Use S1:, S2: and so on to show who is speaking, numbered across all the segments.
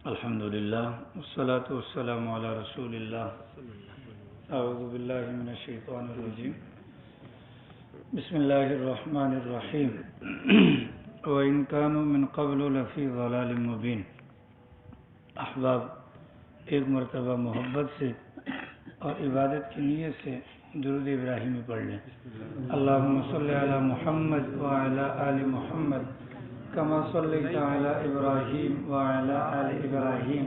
S1: الحمد للہ والصلاة والسلام علی رسول اللہ اعوذ باللہ من الشیطان الرجیم بسم اللہ الرحمن الرحیم وَإِن كَانُوا مِن قَبْلُ لَفِي ضَلَالٍ مُبِينٍ۔ احباب، ایک مرتبہ محبت سے اور عبادت کی نیت سے درود ابراہیمی پڑھ لیں۔ اللہم صلی علی محمد وعلی آل محمد کما صلیت علی ابراہیم وعلی آل ابراہیم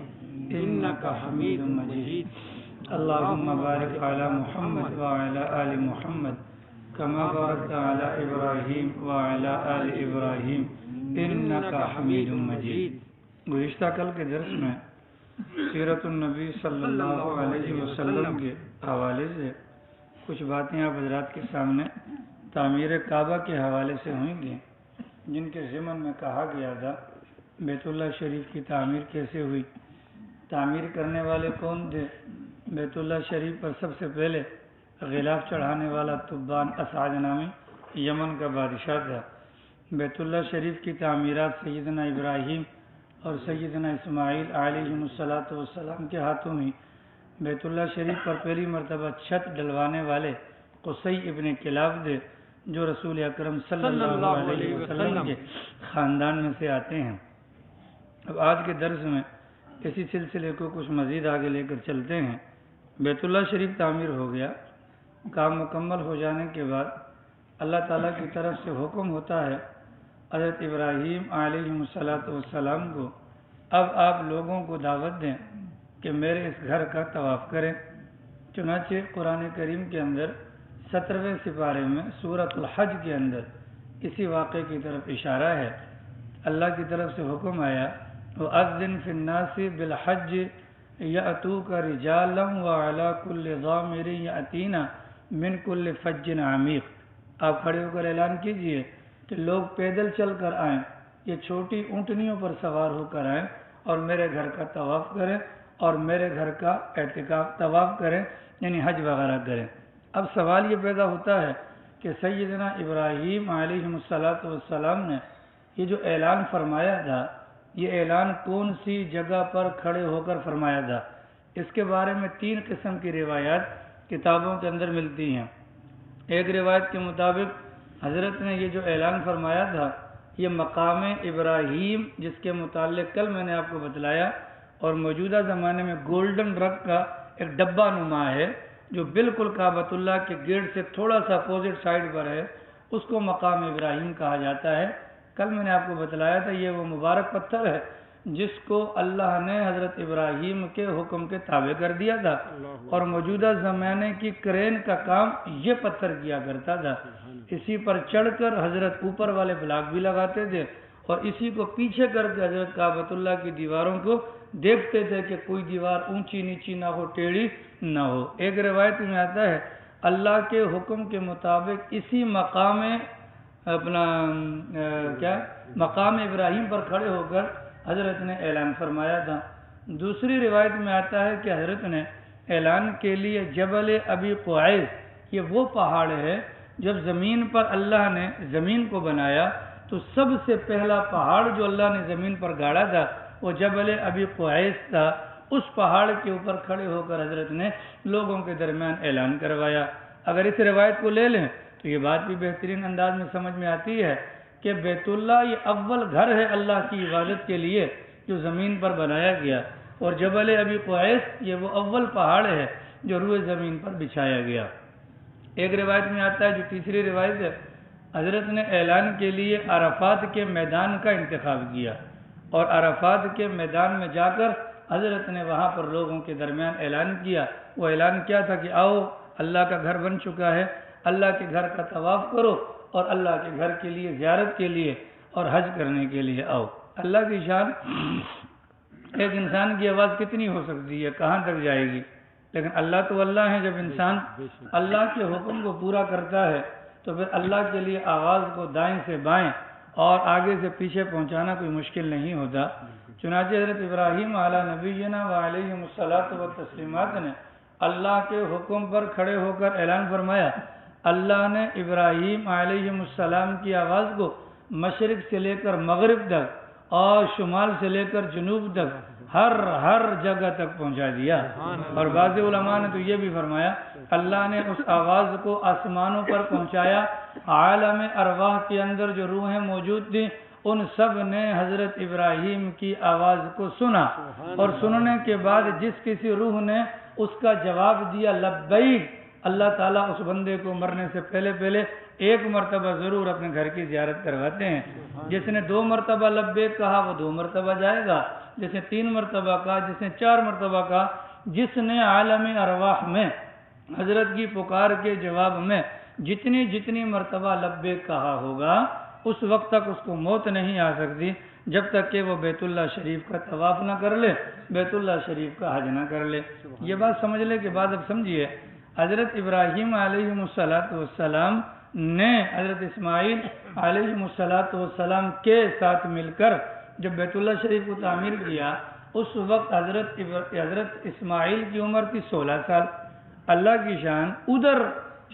S1: انک حمید مجید۔ اللہم بارک علی محمد وعلی آل محمد کما بارکت علی ابراہیم وعلی آل ابراہیم انک حمید مجید۔ گزشتہ کل کے درس میں سیرت النبی صلی اللہ علیہ وسلم کے حوالے سے کچھ باتیں آپ حضرات کے سامنے تعمیر کعبہ کے حوالے سے ہوئیں گی، جن کے ضمن میں کہا گیا تھا بیت اللہ شریف کی تعمیر کیسے ہوئی، تعمیر کرنے والے کون تھے۔ بیت اللہ شریف پر سب سے پہلے غلاف چڑھانے والا تبان اسعد نامی یمن کا بادشاہ تھا۔ بیت اللہ شریف کی تعمیرات سیدنا ابراہیم اور سیدنا اسماعیل علیہ السلام کے ہاتھوں ہوئی۔ بیت اللہ شریف پر پہلی مرتبہ چھت ڈلوانے والے قصی ابن کلاب تھے، جو رسول اکرم صلی اللہ علیہ وسلم کے خاندان میں سے آتے ہیں۔ اب آج کے درس میں اسی سلسلے کو کچھ مزید آگے لے کر چلتے ہیں۔ بیت اللہ شریف تعمیر ہو گیا، کام مکمل ہو جانے کے بعد اللہ تعالیٰ کی طرف سے حکم ہوتا ہے حضرت ابراہیم علیہ السلام کو، اب آپ لوگوں کو دعوت دیں کہ میرے اس گھر کا طواف کریں۔ چنانچہ قرآن کریم کے اندر 17ویں سپارے میں سورۃ الحج کے اندر اسی واقعے کی طرف اشارہ ہے۔ اللہ کی طرف سے حکم آیا وَأَذِّن فِي النَّاسِ بِالْحَجِّ يَأْتُوكَ رِجَالًا وَعَلَى كُلِّ ضَامِرٍ يَأْتِينَ مِنْ كُلِّ فَجٍّ عَمِيقٍ۔ آپ کھڑے ہو کر اعلان کیجئے کہ لوگ پیدل چل کر آئیں، یہ چھوٹی اونٹنیوں پر سوار ہو کر آئیں اور میرے گھر کا طواف کریں اور میرے گھر کا اعتکاف طواف کریں، یعنی حج وغیرہ کریں۔ اب سوال یہ پیدا ہوتا ہے کہ سیدنا ابراہیم علیہ السلام نے یہ جو اعلان فرمایا تھا، یہ اعلان کون سی جگہ پر کھڑے ہو کر فرمایا تھا؟ اس کے بارے میں 3 قسم کی روایات کتابوں کے اندر ملتی ہیں۔ ایک روایت کے مطابق حضرت نے یہ جو اعلان فرمایا تھا یہ مقام ابراہیم، جس کے متعلق کل میں نے آپ کو بتلایا، اور موجودہ زمانے میں گولڈن رنگ کا ایک ڈبہ نما ہے جو بالکل کعبۃ اللہ کے گیٹ سے تھوڑا سا اپوزٹ سائڈ پر ہے، اس کو مقام ابراہیم کہا جاتا ہے۔ کل میں نے آپ کو بتلایا تھا یہ وہ مبارک پتھر ہے جس کو اللہ نے حضرت ابراہیم کے حکم کے تابع کر دیا تھا، اور موجودہ زمانے کی کرین کا کام یہ پتھر کیا کرتا تھا۔ اسی پر چڑھ کر حضرت اوپر والے بلاک بھی لگاتے تھے اور اسی کو پیچھے کر کے حضرت کعبۃ اللہ کی دیواروں کو دیکھتے تھے کہ کوئی دیوار اونچی نیچی نہ ہو، ٹیڑھی نہ ہو۔ ایک روایت میں آتا ہے اللہ کے حکم کے مطابق اسی مقام مقام ابراہیم پر کھڑے ہو کر حضرت نے اعلان فرمایا تھا۔ دوسری روایت میں آتا ہے کہ حضرت نے اعلان کے لیے جبل ابی قبیس، یہ وہ پہاڑ ہے جب زمین پر اللہ نے زمین کو بنایا تو سب سے پہلا پہاڑ جو اللہ نے زمین پر گاڑا تھا وہ جبل ابی قبیس تھا۔ اس پہاڑ کے اوپر کھڑے ہو کر حضرت نے لوگوں کے درمیان اعلان کروایا۔ اگر اس روایت کو لے لیں تو یہ بات بھی بہترین انداز میں سمجھ میں آتی ہے کہ بیت اللہ یہ اول گھر ہے اللہ کی عبادت کے لیے جو زمین پر بنایا گیا، اور جبل ابی قبیس یہ وہ اول پہاڑ ہے جو روئے زمین پر بچھایا گیا۔ ایک روایت میں آتا ہے جو تیسری روایت ہے، حضرت نے اعلان کے لیے عرفات کے میدان کا انتخاب کیا، اور عرفات کے میدان میں جا کر حضرت نے وہاں پر لوگوں کے درمیان اعلان کیا۔ وہ اعلان کیا تھا کہ آؤ، اللہ کا گھر بن چکا ہے، اللہ کے گھر کا طواف کرو اور اللہ کے گھر کے لیے زیارت کے لیے اور حج کرنے کے لیے آؤ۔ اللہ کی شان، ایک انسان کی آواز کتنی ہو سکتی ہے، کہاں تک جائے گی، لیکن اللہ تو اللہ ہے۔ جب انسان اللہ کے حکم کو پورا کرتا ہے تو پھر اللہ کے لیے آواز کو دائیں سے بائیں اور آگے سے پیچھے پہنچانا کوئی مشکل نہیں ہوتا۔ چنانچہ حضرت ابراہیم علیہ نبینا وعلیہ الصلاۃ والتسلیمات نے اللہ کے حکم پر کھڑے ہو کر اعلان فرمایا۔ اللہ نے ابراہیم علیہ السلام کی آواز کو مشرق سے لے کر مغرب تک اور شمال سے لے کر جنوب تک ہر جگہ تک پہنچا دیا۔ اور بعض علماء نے تو یہ بھی فرمایا اللہ نے اس آواز کو آسمانوں پر پہنچایا، عالم ارواح کے اندر جو روحیں موجود تھیں ان سب نے حضرت ابراہیم کی آواز کو سنا، اور سننے کے بعد جس کسی روح نے اس کا جواب دیا لبیک، اللہ تعالیٰ اس بندے کو مرنے سے پہلے ایک مرتبہ ضرور اپنے گھر کی زیارت کرواتے ہیں۔ جس نے 2 مرتبہ لبیک کہا وہ 2 مرتبہ جائے گا، جس نے 3 مرتبہ کہا، جس نے 4 مرتبہ کہا، جس نے عالم ارواح میں حضرت کی پکار کے جواب میں جتنی مرتبہ لبیک کہا ہوگا اس وقت تک اس کو موت نہیں آ سکتی جب تک کہ وہ بیت اللہ شریف کا طواف نہ کر لے، بیت اللہ شریف کا حج نہ کر لے۔ یہ بات سمجھ لے کے بعد اب سمجھیے، حضرت ابراہیم علیہ السلام نے حضرت اسماعیل علیہ السلام کے ساتھ مل کر جب بیت اللہ شریف کو تعمیر کیا، اس وقت حضرت اسماعیل کی عمر تھی 16 سال۔ اللہ کی شان، ادھر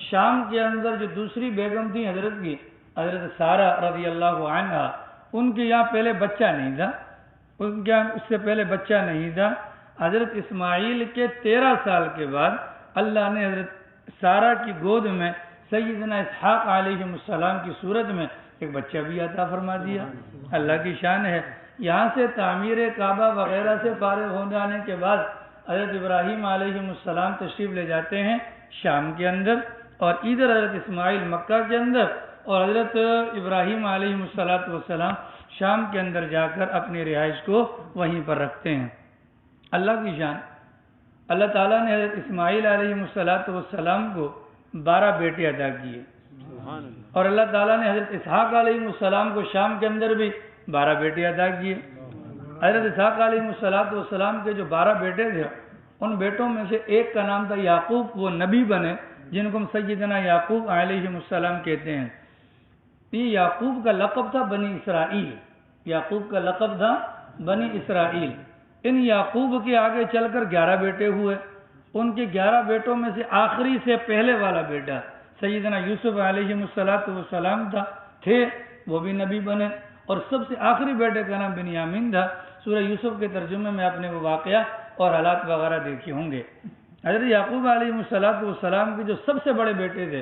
S1: شام کے اندر جو دوسری بیگم تھی حضرت کی، حضرت سارہ رضی اللہ عنہ، ان کے یہاں پہلے بچہ نہیں تھا، ان کے یہاں اس سے پہلے بچہ نہیں تھا۔ حضرت اسماعیل کے 13 سال کے بعد اللہ نے حضرت سارہ کی گود میں سیدنا اسحاق علیہ السلام کی صورت میں ایک بچہ بھی عطا فرما دیا۔ اللہ کی شان ہے۔ یہاں سے تعمیر کعبہ وغیرہ سے فارغ ہو جانے کے بعد حضرت ابراہیم علیہ السلام تشریف لے جاتے ہیں شام کے اندر، اور ادھر حضرت اسماعیل مکہ کے اندر، اور حضرت ابراہیم علیہ السلام شام کے اندر جا کر اپنی رہائش کو وہیں پر رکھتے ہیں۔ اللہ کی شان، اللہ تعالیٰ نے حضرت اسماعیل علیہ السلام کو 12 بیٹے عطا کیے، اور اللہ تعالیٰ نے حضرت اسحاق علیہ السلام کو شام کے اندر بھی 12 بیٹے عطا کیے۔ حضرت اسحاق علیہ السلام کے جو 12 بیٹے تھے ان بیٹوں میں سے ایک کا نام تھا یعقوب، وہ نبی بنے جن کو ہم سیدنا یعقوب علیہ السلام کہتے ہیں۔ یہ یعقوب کا لقب تھا بنی اسرائیل، یعقوب کا لقب تھا بنی اسرائیل۔ ان یعقوب کے آگے چل کر 11 بیٹے ہوئے، ان کے 11 بیٹوں میں سے آخری سے پہلے والا بیٹا سیدنا یوسف علیہ السلام تھے، وہ بھی نبی بنے، اور سب سے آخری بیٹے کا نام بنیامین تھا۔ سورہ یوسف کے ترجمے میں آپ نے وہ واقعہ اور حالات وغیرہ دیکھے ہوں گے۔ حضرت یعقوب علیہ السلام کے جو سب سے بڑے بیٹے تھے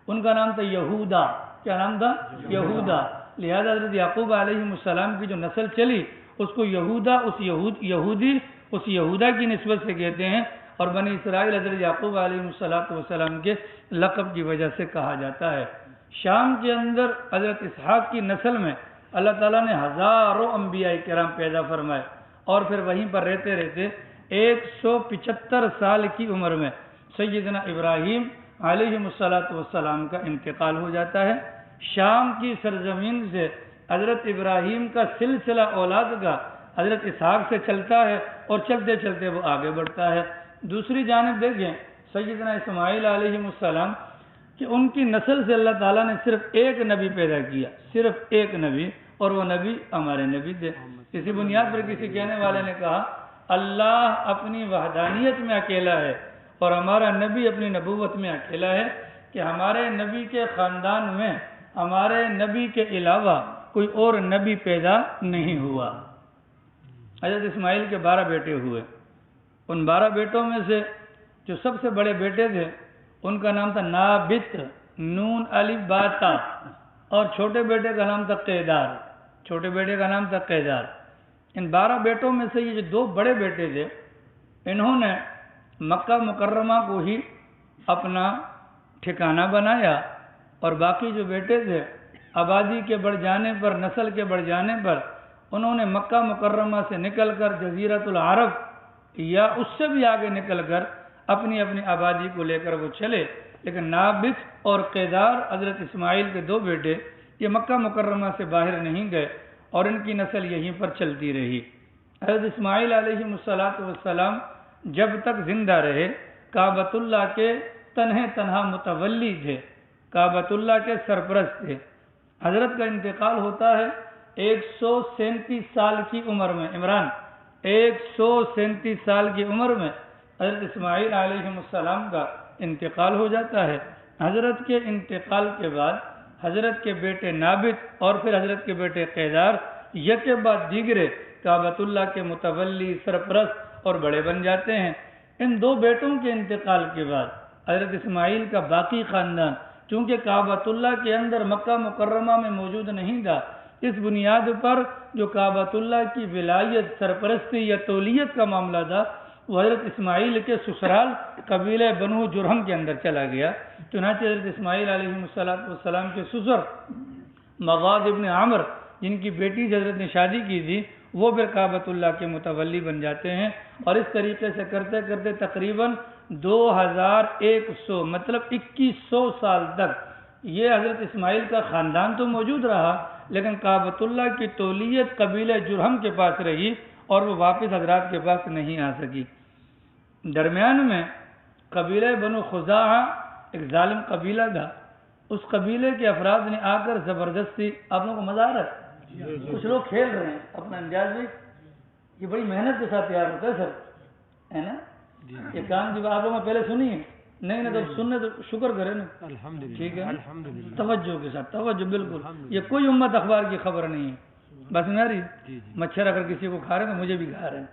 S1: ان کا نام تھا یہودا۔ کیا نام تھا؟ یہودا۔ لہذا حضرت یعقوب علیہ السلام کی جو نسل چلی اس کو یہودا، اس یہودا کی نسبت سے کہتے ہیں، اور بنی اسرائیل حضرت یعقوب علیہ السلام کے لقب کی وجہ سے کہا جاتا ہے۔ شام کے اندر حضرت اسحاق کی نسل میں اللہ تعالیٰ نے ہزاروں انبیاء کرام پیدا فرمائے، اور پھر وہیں پر رہتے رہتے 175 سال کی عمر میں سیدنا ابراہیم علیہ السلام کا انتقال ہو جاتا ہے۔ شام کی سرزمین سے حضرت ابراہیم کا سلسلہ اولاد کا حضرت اسحاق سے چلتا ہے، اور چلتے چلتے وہ آگے بڑھتا ہے۔ دوسری جانب دیکھیں سیدنا اسماعیل علیہ السلام کہ ان کی نسل سے اللہ تعالیٰ نے صرف ایک نبی پیدا کیا، صرف ایک نبی، اور وہ نبی ہمارے نبی تھے۔ اسی بنیاد پر کسی کہنے والے نے کہا اللہ اپنی وحدانیت میں اکیلا ہے اور ہمارا نبی اپنی نبوت میں اکیلا ہے، کہ ہمارے نبی کے خاندان میں ہمارے نبی کے علاوہ کوئی اور نبی پیدا نہیں ہوا۔ حضرت اسماعیل کے 12 بیٹے ہوئے، ان 12 بیٹوں میں سے جو سب سے بڑے بیٹے تھے ان کا نام تھا نابت، نون الف با تا، اور چھوٹے بیٹے کا نام تھا قیدار، چھوٹے بیٹے کا نام تھا قیدار۔ ان 12 بیٹوں میں سے یہ جو 2 بڑے بیٹے تھے انہوں نے مکہ مکرمہ کو ہی اپنا ٹھکانہ بنایا، اور باقی جو بیٹے تھے آبادی کے بڑھ جانے پر، نسل کے بڑھ جانے پر انہوں نے مکہ مکرمہ سے نکل کر جزیرۃ العرب یا اس سے بھی آگے نکل کر اپنی اپنی آبادی کو لے کر وہ چلے۔ لیکن نابت اور قیدار حضرت اسماعیل کے 2 بیٹے یہ مکہ مکرمہ سے باہر نہیں گئے، اور ان کی نسل یہیں پر چلتی رہی۔ حضرت اسماعیل علیہ السلام جب تک زندہ رہے کعبۃ اللہ کے تنہا متولی تھے، کعبۃ اللہ کے سرپرست تھے۔ حضرت کا انتقال ہوتا ہے 137 سال کی عمر میں، عمران 137 سال کی عمر میں حضرت اسماعیل علیہ السلام کا انتقال ہو جاتا ہے۔ حضرت کے انتقال کے بعد حضرت کے بیٹے نابت اور پھر حضرت کے بیٹے قیدار یکے بعد دیگرے کعبۃ اللہ کے متولی، سرپرست اور بڑے بن جاتے ہیں۔ ان دو بیٹوں کے انتقال کے بعد حضرت اسماعیل کا باقی خاندان چونکہ کعبۃ اللہ کے اندر مکہ مکرمہ میں موجود نہیں تھا، اس بنیاد پر جو کعبۃ اللہ کی ولایت، سرپرستی یا تولیت کا معاملہ تھا وہ حضرت اسماعیل کے سسرال قبیلہ بنو جرہم کے اندر چلا گیا۔ چنانچہ حضرت اسماعیل علیہ السلام کے سسر مغاض ابن عمر جن کی بیٹی سے حضرت نے شادی کی تھی وہ پھر کعبۃ اللہ کے متولی بن جاتے ہیں، اور اس طریقے سے کرتے کرتے تقریباً 2100 مطلب 2100 سال تک یہ حضرت اسماعیل کا خاندان تو موجود رہا، لیکن کعبۃ اللہ کی تولیت قبیلہ جرہم کے پاس رہی اور وہ واپس حضرات کے پاس نہیں آ سکی۔ درمیان میں قبیلہ بنو خزاعہ ایک ظالم قبیلہ تھا، اس قبیلے کے افراد نے آ کر زبردستی، آپ لوگوں کو مزہ آ رہا ہے؟ کچھ لوگ کھیل رہے ہیں اپنا انداز بھی، یہ بڑی محنت کے ساتھ تیار ہوتا ہے سر، ہے نا؟ یہ کام کی آپ لوگوں نے پہلے سنی ہے؟ نہیں تو سننے تو شکر کرے نا، ٹھیک ہے، توجہ کے ساتھ، توجہ بالکل، یہ کوئی امت اخبار کی خبر نہیں ہے، بس میری مچھر اگر کسی کو کھا رہے ہیں تو مجھے بھی کھا رہے ہیں،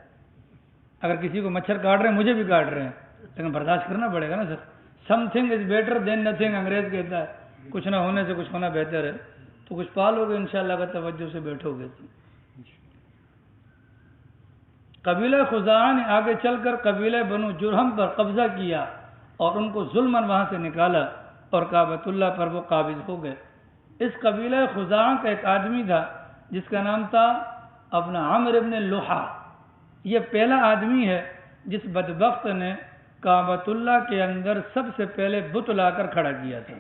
S1: اگر کسی کو مچھر کاٹ رہے ہیں مجھے بھی کاٹ رہے ہیں، لیکن برداشت کرنا پڑے گا نا sir. Something is better than nothing, انگریز کہتا ہے، کچھ نہ ہونے سے کچھ ہونا بہتر ہے، تو کچھ پالو گے انشاءاللہ اگر توجہ سے بیٹھو گے تو۔ قبیلہ خزاعہ نے آگے چل کر قبیلہ بنو جرہم پر قبضہ کیا اور ان کو ظلماً وہاں سے نکالا اور کعبۃ اللہ پر وہ قابض ہو گئے۔ اس قبیلہ خزاعہ کا ایک آدمی تھا جس کا نام تھا اپنا عمر ابن لوحہ، یہ پہلا آدمی ہے جس بدبخت نے کعبۃ اللہ کے اندر سب سے پہلے بت لا کر کھڑا کیا تھا۔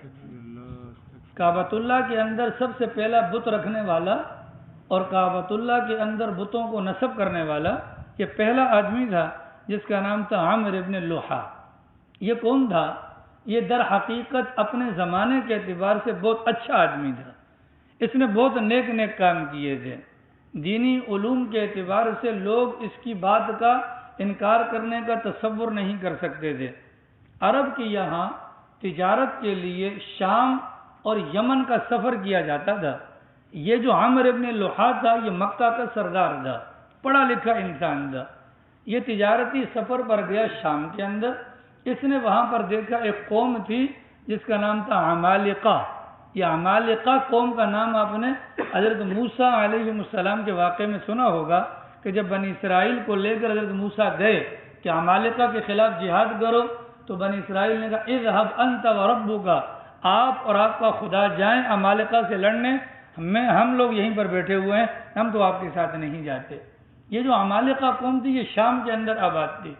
S1: کعبۃ اللہ کے اندر سب سے پہلا بت رکھنے والا اور کعبۃ اللہ کے اندر بتوں کو نصب کرنے والا یہ پہلا آدمی تھا جس کا نام تھا عمر ابن لوحہ۔ یہ کون تھا؟ یہ در حقیقت اپنے زمانے کے اعتبار سے بہت اچھا آدمی تھا، اس نے بہت نیک نیک کام کیے تھے، دینی علوم کے اعتبار سے لوگ اس کی بات کا انکار کرنے کا تصور نہیں کر سکتے تھے۔ عرب کے یہاں تجارت کے لیے شام اور یمن کا سفر کیا جاتا تھا۔ یہ جو عمر ابن لوحہ تھا یہ مکہ کا سردار تھا، پڑھا لکھا انسان تھا، یہ تجارتی سفر پر گیا شام کے اندر، اس نے وہاں پر دیکھا ایک قوم تھی جس کا نام تھا عمالقہ۔ یہ عمالقہ قوم کا نام آپ نے حضرت موسیٰ علیہ السلام کے واقعے میں سنا ہوگا کہ جب بنی اسرائیل کو لے کر حضرت موسیٰ گئے کہ عمالقہ کے خلاف جہاد کرو تو بنی اسرائیل نے کہا اذهب انت وربک، آپ اور آپ کا خدا جائیں عمالقہ سے لڑنے، ہم لوگ یہیں پر بیٹھے ہوئے ہیں، ہم تو آپ کے ساتھ نہیں جاتے۔ یہ جو عمالقہ قوم تھی یہ شام کے اندر آباد تھی،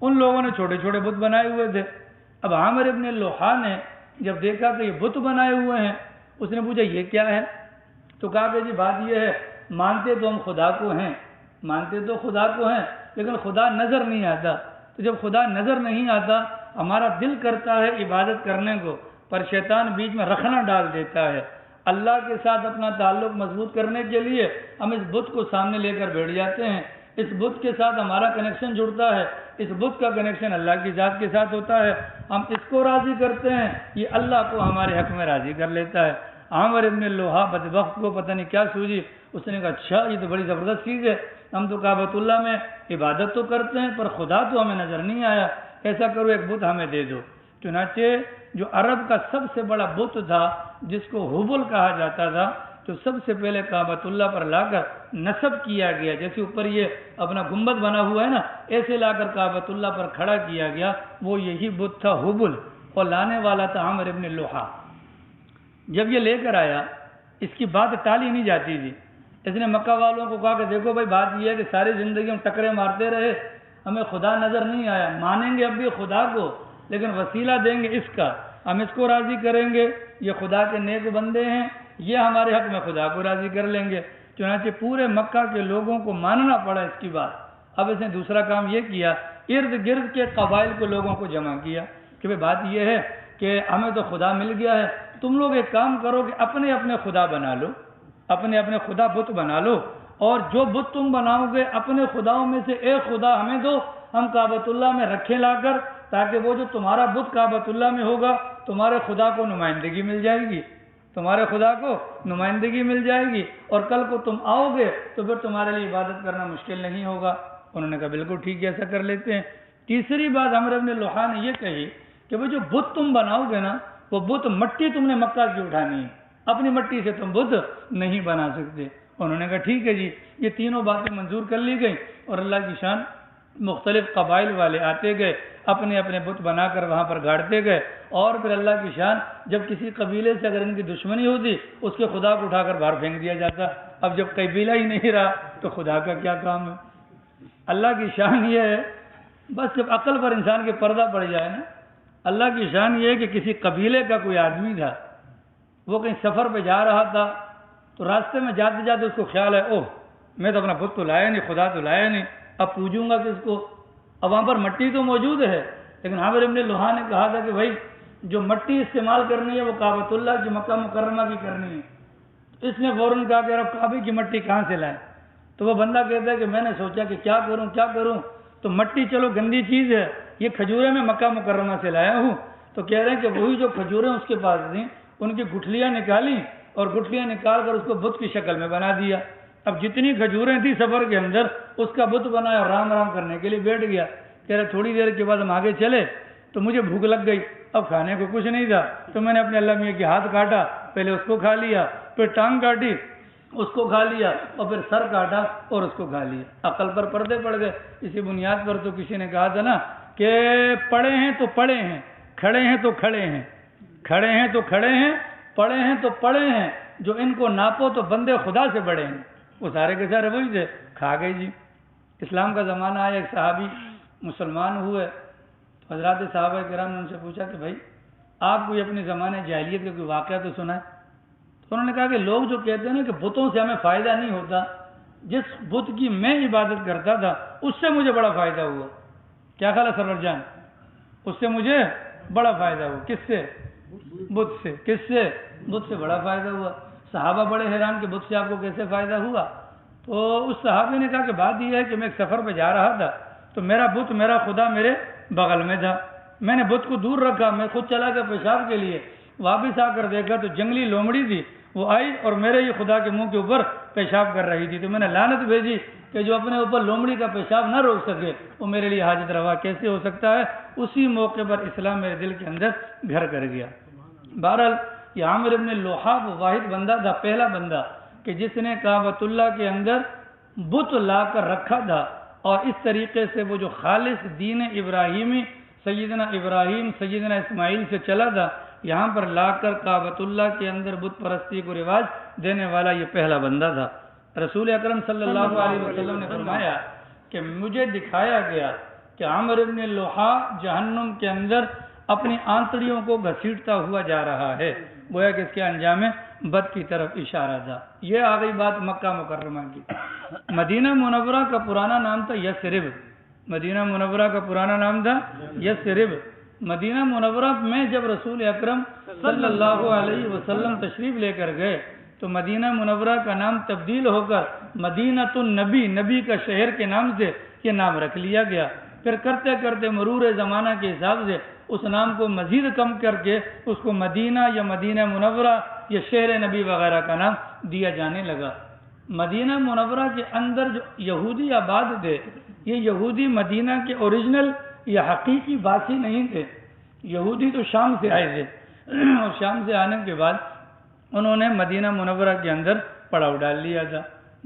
S1: ان لوگوں نے چھوٹے چھوٹے بت بنائے ہوئے تھے۔ اب عامر ابن لوحہ نے جب دیکھا کہ یہ بت بنائے ہوئے ہیں اس نے پوچھا یہ کیا ہے؟ تو کہا کہ جی بات یہ ہے مانتے تو ہم خدا کو ہیں، مانتے تو خدا کو ہیں لیکن خدا نظر نہیں آتا، تو جب خدا نظر نہیں آتا ہمارا دل کرتا ہے عبادت کرنے کو پر شیطان بیچ میں رخنہ ڈال دیتا ہے۔ اللہ کے ساتھ اپنا تعلق مضبوط کرنے کے لیے ہم اس بت کو سامنے لے کر بیٹھ جاتے ہیں، اس بت کے ساتھ ہمارا کنیکشن جڑتا ہے، اس بت کا کنیکشن اللہ کی ذات کے ساتھ ہوتا ہے، ہم اس کو راضی کرتے ہیں، یہ اللہ کو ہمارے حق میں راضی کر لیتا ہے۔ عامر ابن لوحہ بدبخت کو پتہ نہیں کیا سوجی، اس نے کہا اچھا یہ تو بڑی زبردست چیز ہے، ہم تو کعبۃ اللہ میں عبادت تو کرتے ہیں پر خدا تو ہمیں نظر نہیں آیا، ایسا کرو ایک بت ہمیں دے دو۔ چنانچہ جو عرب کا سب سے بڑا بت تھا جس کو حبل کہا جاتا تھا، تو سب سے پہلے کعبۃ اللہ پر لا کر نصب کیا گیا، جیسے اوپر یہ اپنا گنبد بنا ہوا ہے نا ایسے لا کر کعبۃ اللہ پر کھڑا کیا گیا، وہ یہی بت تھا حبل، اور لانے والا تھا عامر ابن لوحہ۔ جب یہ لے کر آیا اس کی بات ٹالی نہیں جاتی تھی، اس نے مکہ والوں کو کہا کہ دیکھو بھائی بات یہ ہے کہ ساری زندگی ہم ٹکرے مارتے رہے، ہمیں خدا نظر نہیں آیا، مانیں گے اب بھی خدا کو لیکن وسیلہ دیں گے اس کا، ہم اس کو راضی کریں گے، یہ خدا کے نیک بندے ہیں، یہ ہمارے حق میں خدا کو راضی کر لیں گے۔ چنانچہ پورے مکہ کے لوگوں کو ماننا پڑا اس کی بات۔ اب اس نے دوسرا کام یہ کیا، ارد گرد کے قبائل کو لوگوں کو جمع کیا کہ بھائی بات یہ ہے کہ ہمیں تو خدا مل گیا ہے، تم لوگ ایک کام کرو کہ اپنے اپنے خدا بنا لو، اپنے اپنے خدا بت بنا لو، اور جو بت تم بناؤ گے اپنے خداؤں میں سے ایک خدا ہمیں دو، ہم کعبۃ اللہ میں رکھے لا کر، تاکہ وہ جو تمہارا بت کعبۃ اللہ میں ہوگا تمہارے خدا کو نمائندگی مل جائے گی۔ تمہارے خدا کو نمائندگی مل جائے گی اور کل کو تم آؤ گے تو پھر تمہارے لیے عبادت کرنا مشکل نہیں ہوگا۔ انہوں نے کہا بالکل ٹھیک ہے، ایسا کر لیتے ہیں۔ تیسری بات عمرو بن لوحا نے یہ کہی کہ وہ جو بت تم بناؤ گے نا، وہ بت مٹی تم نے مکہ کی اٹھانی ہے، اپنی مٹی سے تم بت نہیں بنا سکتے۔ انہوں نے کہا ٹھیک ہے جی، یہ تینوں باتیں منظور کر لی گئیں اور اللہ کی شان مختلف قبائل والے آتے گئے، اپنے اپنے بت بنا کر وہاں پر گاڑتے گئے، اور پھر اللہ کی شان جب کسی قبیلے سے اگر ان کی دشمنی ہوتی اس کے خدا کو اٹھا کر باہر پھینک دیا جاتا۔ اب جب قبیلہ ہی نہیں رہا تو خدا کا کیا کام ہے؟ اللہ کی شان یہ ہے، بس جب عقل پر انسان کے پردہ پڑ جائے نا، اللہ کی شان یہ ہے کہ کسی قبیلے کا کوئی آدمی تھا، وہ کہیں سفر پہ جا رہا تھا تو راستے میں جاتے جاتے اس کو خیال ہے اوہ میں تو اپنا بت تو لایا نہیں، خدا تو لایا نہیں، اب پوجوں گا کس کو؟ اب وہاں پر مٹی تو موجود ہے، لیکن عامر ابن لوحا نے کہا تھا کہ بھائی جو مٹی استعمال کرنی ہے وہ کعبۃ اللہ کی مکہ مکرمہ کی کرنی ہے۔ اس نے فوراً کہا کہ اب کعبے کی مٹی کہاں سے لائیں؟ تو وہ بندہ کہتا ہے کہ میں نے سوچا کہ کیا کروں، تو مٹی چلو گندی چیز ہے، یہ کھجوریں میں مکہ مکرمہ سے لایا ہوں۔ تو کہہ رہے ہیں کہ وہی جو کھجوریں اس کے پاس تھیں ان کی گٹھلیاں نکالی اور گٹھلیاں نکال کر اس کو بت کی شکل میں بنا دیا۔ اب جتنی کھجوریں تھیں سفر کے اندر اس کا بت بنایا اور رام رام کرنے کے لیے بیٹھ گیا۔ کہہ رہے تھوڑی دیر کے بعد ہم آگے چلے تو مجھے بھوک لگ گئی، اب کھانے کو کچھ نہیں تھا تو میں نے اپنے اللہ میاں کے ہاتھ کاٹا، پہلے اس کو کھا لیا، پھر ٹانگ کاٹی اس کو کھا لیا، اور پھر سر کاٹا اور اس کو کھا لیا۔ عقل پر پردے پڑ گئے۔ اسی بنیاد پر تو کسی نے کہا تھا نا کہ پڑے ہیں تو پڑے ہیں، کھڑے ہیں تو کھڑے ہیں، کھڑے ہیں تو کھڑے ہیں، پڑے ہیں تو پڑے ہیں، جو ان کو ناپو تو بندے خدا سے بڑے ہیں۔ وہ سارے کے سارے وہی تھے، کھا گئے جی۔ اسلام کا زمانہ آیا، ایک صحابی مسلمان ہوئے، حضرات صحابہ کرام نے ان سے پوچھا کہ بھائی آپ کوئی اپنے زمانے جاہلیت کا کوئی واقعہ تو سنا ہے؟ تو انہوں نے کہا کہ لوگ جو کہتے ہیں نا کہ بتوں سے ہمیں فائدہ نہیں ہوتا، جس بت کی میں عبادت کرتا تھا اس سے مجھے بڑا فائدہ ہوا۔ کیا خیال ہے سرور جان؟ اس سے مجھے بڑا فائدہ ہوا۔ کس سے؟ بت سے۔ کس سے؟ بت سے بڑا فائدہ ہوا۔ صحابہ بڑے حیران کہ بت سے آپ کو کیسے فائدہ ہوا؟ تو اس صحابی نے کہا کہ بات یہ ہے کہ میں ایک سفر پہ جا رہا تھا تو میرا بت، میرا خدا میرے بغل میں تھا، میں نے بت کو دور رکھا، میں خود چلا گیا پیشاب کے لیے، واپس آ کر دیکھا تو جنگلی لومڑی تھی، وہ آئی اور میرے ہی خدا کے منہ کے اوپر پیشاب کر رہی تھی، تو میں نے لعنت بھیجی کہ جو اپنے اوپر لومڑی کا پیشاب نہ روک سکے وہ میرے لیے حاجت روا کیسے ہو سکتا ہے؟ اسی موقع پر اسلام میرے دل کے اندر گھر کر گیا۔ بہرحال یہ عامر ابن لوحا وہ واحد بندہ تھا، پہلا بندہ کہ جس نے کعبۃ اللہ کے اندر بت لا کر رکھا تھا، اور اس طریقے سے وہ جو خالص دین ابراہیمی سیدنا ابراہیم سیدنا اسماعیل سے چلا تھا، یہاں پر لا کر کعبۃ اللہ کے اندر بت پرستی کو رواج دینے والا یہ پہلا بندہ تھا۔ رسول اکرم صلی اللہ علیہ وسلم نے فرمایا کہ مجھے دکھایا گیا کہ عامر ابن لوحا جہنم کے اندر اپنی آنتڑیوں کو گھسیٹتا ہوا جا رہا ہے، گویا کہ اس کے انجام بد کی طرف اشارہ تھا۔ یہ آ گئی بات مکہ مکرمہ کی۔ مدینہ منورہ کا پرانا نام تھا یثرب۔ مدینہ منورہ کا پرانا نام تھا یثرب۔ مدینہ منورہ میں جب رسول اکرم صلی اللہ علیہ وسلم تشریف لے کر گئے تو مدینہ منورہ کا نام تبدیل ہو کر مدینۃ النبی، نبی کا شہر کے نام سے یہ نام رکھ لیا گیا۔ پھر کرتے کرتے مرور زمانہ کے حساب سے اس نام کو مزید کم کر کے اس کو مدینہ یا مدینہ منورہ یا شہر نبی وغیرہ کا نام دیا جانے لگا۔ مدینہ منورہ کے اندر جو یہودی آباد تھے، یہ یہودی مدینہ کے اوریجنل یا حقیقی باسی نہیں تھے، یہودی تو شام سے آئے تھے، اور شام سے آنے کے بعد انہوں نے مدینہ منورہ کے اندر پڑاؤ ڈال لیا تھا۔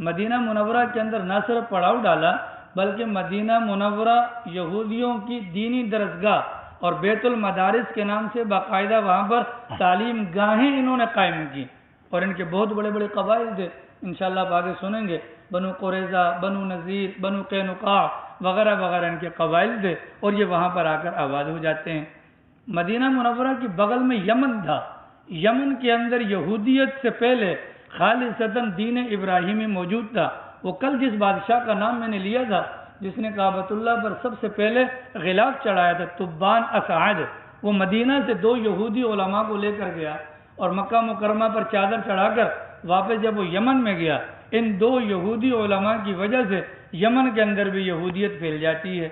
S1: مدینہ منورہ کے اندر نہ صرف پڑاؤ ڈالا بلکہ مدینہ منورہ یہودیوں کی دینی درسگاہ اور بیت المدارس کے نام سے باقاعدہ وہاں پر تعلیم گاہیں انہوں نے قائم کی، اور ان کے بہت بڑے بڑے قبائل تھے، انشاءاللہ آپ آگے سنیں گے، بنو قریظہ، بنو نذیر، بنو قینقاع وغیرہ وغیرہ ان کے قبائل تھے، اور یہ وہاں پر آ کر آباد ہو جاتے ہیں۔ مدینہ منورہ کے بغل میں یمن تھا، یمن کے اندر یہودیت سے پہلے خالصتاً دین ابراہیمی موجود تھا۔ وہ کل جس بادشاہ کا نام میں نے لیا تھا جس نے کعبۃ اللہ پر سب سے پہلے غلاف چڑھایا تھا، تبان اسعد، وہ مدینہ سے 2 یہودی علماء کو لے کر گیا اور مکہ مکرمہ پر چادر چڑھا کر واپس جب وہ یمن میں گیا، ان 2 یہودی علماء کی وجہ سے یمن کے اندر بھی یہودیت پھیل جاتی ہے۔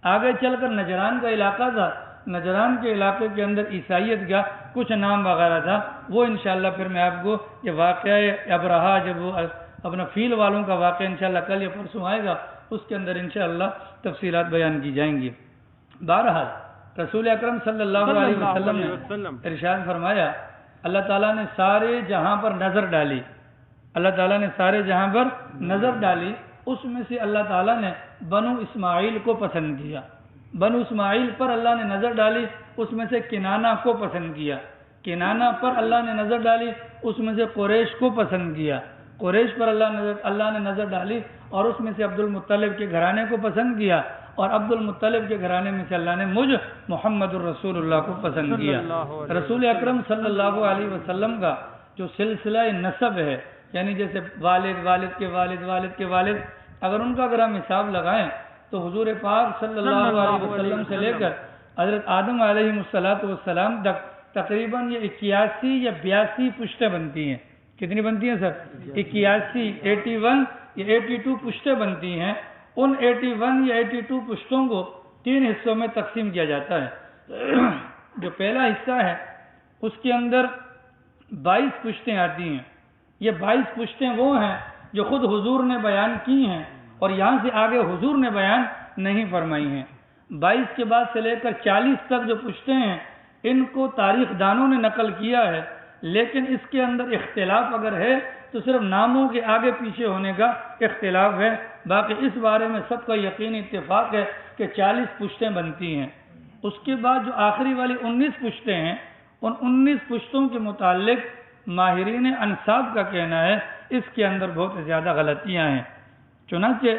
S1: آگے چل کر نجران کا علاقہ تھا، نجران کے علاقے کے اندر عیسائیت کا کچھ نام وغیرہ تھا، وہ انشاءاللہ پھر میں آپ کو یہ واقعہ ابرہا جب وہ اپنا فیل والوں کا واقعہ انشاءاللہ کل یا پرسوں آئے گا، اس کے اندر انشاءاللہ تفصیلات بیان کی جائیں گی۔ بہرحال رسول اکرم صلی اللہ علیہ وسلم نے ارشاد فرمایا، اللہ تعالیٰ نے سارے جہاں پر نظر ڈالی، اللہ تعالیٰ نے سارے جہاں پر نظر ڈالی، اس میں سے اللہ تعالیٰ نے بنو اسماعیل کو پسند کیا۔ بنو اسماعیل پر اللہ نے نظر ڈالی، اس میں سے کنانہ کو پسند کیا۔ کنانہ پر اللہ نے نظر ڈالی، اس میں سے قریش کو پسند کیا۔ قریش پر اللہ نے نظر ڈالی اور اس میں سے عبد المطلب کے گھرانے کو پسند کیا، اور عبد المطلب کے گھرانے میں سے اللہ نے مجھ محمد الرسول اللہ کو پسند کیا۔ رسول اکرم صلی اللہ علیہ وسلم کا جو سلسلہ نسب ہے، یعنی جیسے والد، والد کے والد، والد کے والد، اگر ان کا ہم حساب لگائیں تو حضور پاک صلی اللہ علیہ وسلم سے لے کر حضرت آدم علیہ السلام تک تقریباً یہ 81 یا 82 پشتیں بنتی ہیں۔ کتنی بنتی ہیں سر؟ 81، 81 یا 82 پشتیں بنتی ہیں۔ ان 81 یا 82 پشتوں کو 3 حصوں میں تقسیم کیا جاتا ہے۔ جو پہلا حصہ ہے اس کے اندر 22 پشتیں آتی ہیں۔ یہ 22 پشتیں وہ ہیں جو خود حضور نے بیان کی ہیں اور یہاں سے آگے حضور نے بیان نہیں فرمائی ہیں۔ 22 کے بعد سے لے کر 40 تک جو پشتیں ہیں، ان کو تاریخ دانوں نے نقل کیا ہے، لیکن اس کے اندر اختلاف اگر ہے تو صرف ناموں کے آگے پیچھے ہونے کا اختلاف ہے، باقی اس بارے میں سب کا یقینی اتفاق ہے کہ 40 پشتیں بنتی ہیں۔ اس کے بعد جو آخری والی 19 پشتیں ہیں، ان 19 پشتوں کے متعلق ماہرین انساب کا کہنا ہے اس کے اندر بہت زیادہ غلطیاں ہیں۔ چنانچہ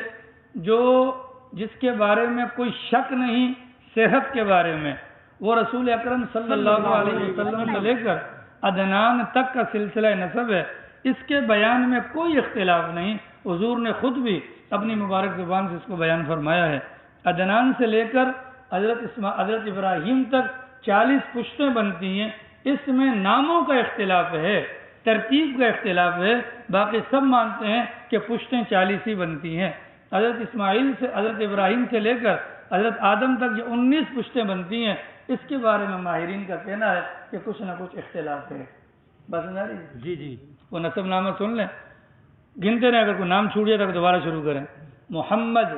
S1: جس کے بارے میں کوئی شک نہیں صحت کے بارے میں، وہ رسول اکرم صلی اللہ علیہ وسلم سے لے کر عدنان تک کا سلسلہ نسب ہے، اس کے بیان میں کوئی اختلاف نہیں۔ حضور نے خود بھی اپنی مبارک زبان سے اس کو بیان فرمایا ہے۔ عدنان سے لے کر حضرت ابراہیم تک 40 پشتیں بنتی ہیں، اس میں ناموں کا اختلاف ہے، ترتیب کا اختلاف ہے، باقی سب مانتے ہیں کہ پشتیں 40 ہی بنتی ہیں۔ حضرت ابراہیم سے لے کر حضرت آدم تک یہ 19 پشتیں بنتی ہیں، اس کے بارے میں ماہرین کا کہنا ہے کہ کچھ نہ کچھ اختلاف ہے۔ بس جی وہ نسب نامہ سن لیں، گنتے رہیں، اگر کوئی نام چھوٹ جائے تو دوبارہ شروع کریں۔ محمد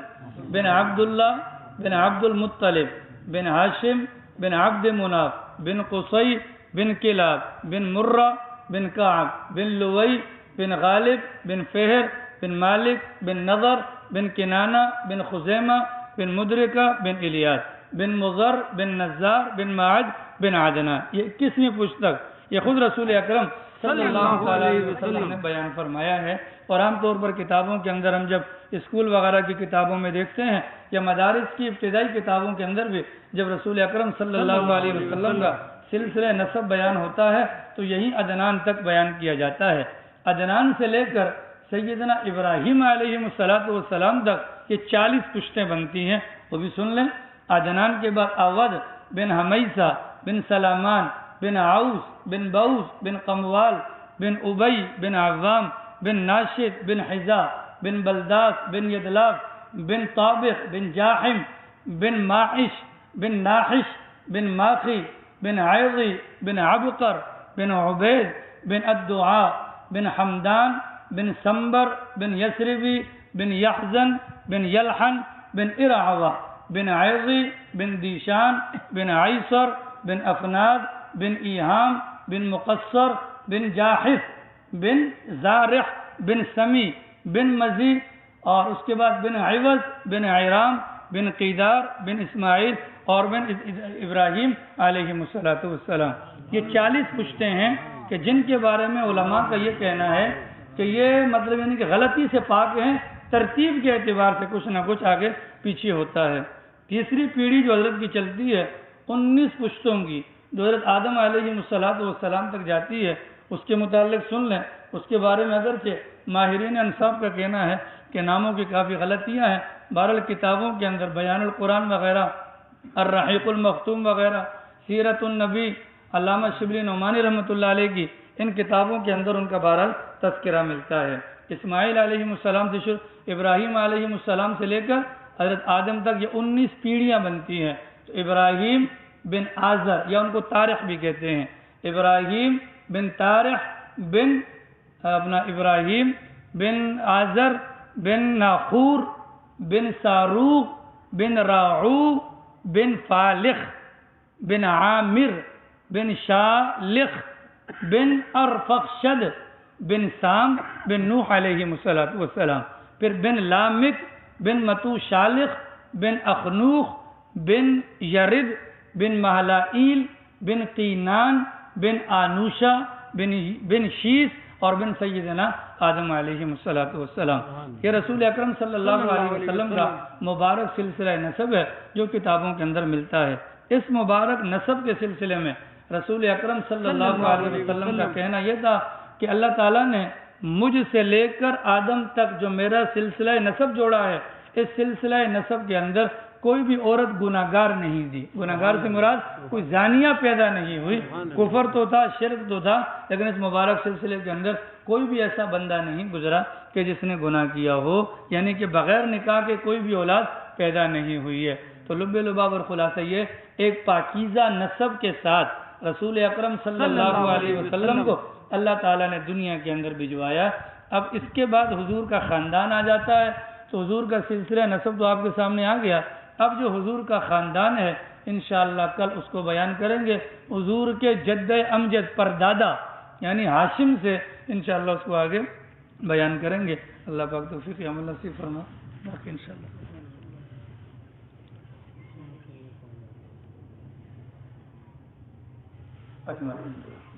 S1: بن عبداللہ بن عبد المطلب بن ہاشم بن عبد مناف بن قصی بن کلاب بن مرہ بن کعب بن لوئی بن غالب بن فہر بن مالک بن نضر بن کنانہ بن خزیمہ بن مدرکہ بن الیاس بن مضر بن نزار بن معد بن عدنان۔ یہ 21ویں پشت تک یہ خود رسول اکرم صلی اللہ علیہ وسلم نے بیان فرمایا ہے۔ اور عام طور پر کتابوں کے اندر ہم جب اسکول وغیرہ کی کتابوں میں دیکھتے ہیں یا مدارس کی ابتدائی کتابوں کے اندر بھی جب رسول اکرم صلی اللہ علیہ وسلم کا سلسلہ نسب بیان ہوتا ہے تو یہی عدنان تک بیان کیا جاتا ہے۔ عدنان سے لے کر سیدنا ابراہیم علیہ السلام تک یہ 40 پشتیں بنتی ہیں، وہ بھی سن لیں۔ عدنان کے بعد اود بن حمیسہ بن سلامان بن عوس بن بوس بن قموال بن ابی بن عوام بن ناشد بن حزا بن بلداس بن یدلاف بن طابخ بن جاحم بن ماعش بن ناحش بن ماخی بن عیضی بن عبقر بن عبید بن الدعاء بن حمدان بن سمبر بن یسربی بن یحزن بن یلحن بن ارعوہ بن عیضی بن دیشان بن عیسر بن افناد بن ایہام بن مقصر بن جاحف بن زارح بن سمی بن مزی، اور اس کے بعد بن عوض بن عیرام بن قیدار بن اسماعیل اور بن ابراہیم علیہ السلام۔ یہ 40 پشتیں ہیں کہ جن کے بارے میں علماء کا یہ کہنا ہے کہ یہ مطلب یعنی کہ غلطی سے پاک ہیں، ترتیب کے اعتبار سے کچھ نہ کچھ آگے پیچھے ہوتا ہے۔ تیسری پیڑھی جو حضرت کی چلتی ہے 19 پشتوں کی، جو حضرت آدم علیہ السلام تک جاتی ہے، اس کے متعلق سن لیں۔ اس کے بارے میں اگرچہ ماہرین انصاف کا کہنا ہے کہ ناموں کی کافی غلطیاں ہیں، بہرحال کتابوں کے اندر بیان القرآن وغیرہ، الرحیق المختوم وغیرہ، سیرت النبی، علامہ شبلی نعمانی رحمۃ اللہ علیہ کی ان کتابوں کے اندر ان کا بہرحال تذکرہ ملتا ہے۔ اسماعیل علیہ السلام سے ابراہیم علیہ السلام سے لے کر حضرت آدم تک یہ 19 پیڑھیاں بنتی ہیں۔ تو ابراہیم بن آزر یا ان کو طارق بھی کہتے ہیں، ابراہیم بن طارح بن اپنا ابراہیم بن آزر بن ناخور بن ساروق بن راعو بن فالخ بن عامر بن شالخ بن ارفخشد بن سام بن نوح علیہ السلام، پھر بن لامک بن متو شالخ بن اخنوخ بن یرد بن مہلائیل بن قینان بن آنوشا بن شیس اور بن سیدنا آدم علیہ السلام۔ یہ رسول اکرم صلی اللہ علیہ وسلم کا مبارک سلسلہ نسب ہے جو کتابوں کے اندر ملتا ہے۔ اس مبارک نسب کے سلسلے میں رسول اکرم صلی اللہ علیہ وسلم کا کہنا یہ تھا کہ اللہ تعالیٰ نے مجھ سے لے کر آدم تک جو میرا سلسلہ نسب جوڑا ہے، اس سلسلہ نسب کے اندر کوئی بھی عورت گناہگار نہیں دی۔ گناہگار سے مراد کوئی زانیہ پیدا نہیں ہوئی، کفر تو تھا، شرک تو تھا، لیکن اس مبارک سلسلے کے اندر کوئی بھی ایسا بندہ نہیں گزرا کہ جس نے گناہ کیا ہو، یعنی کہ بغیر نکاح کے کوئی بھی اولاد پیدا نہیں ہوئی ہے۔ تو لب لباب اور خلاصہ یہ ایک پاکیزہ نسب کے ساتھ رسول اکرم صلی اللہ علیہ وسلم کو اللہ تعالیٰ نے دنیا کے اندر بھجوایا۔ اب اس کے بعد حضور کا خاندان آ جاتا ہے، تو حضور کا سلسلہ نسب تو آپ کے سامنے آ گیا۔ اب جو حضور کا خاندان ہے انشاءاللہ کل اس کو بیان کریں گے۔ حضور کے جد امجد پردادا یعنی ہاشم سے انشاءاللہ اس کو آگے بیان کریں گے۔ اللہ پاک توفیق عمل نصیب فرما، باقی انشاءاللہ۔ اجمعین۔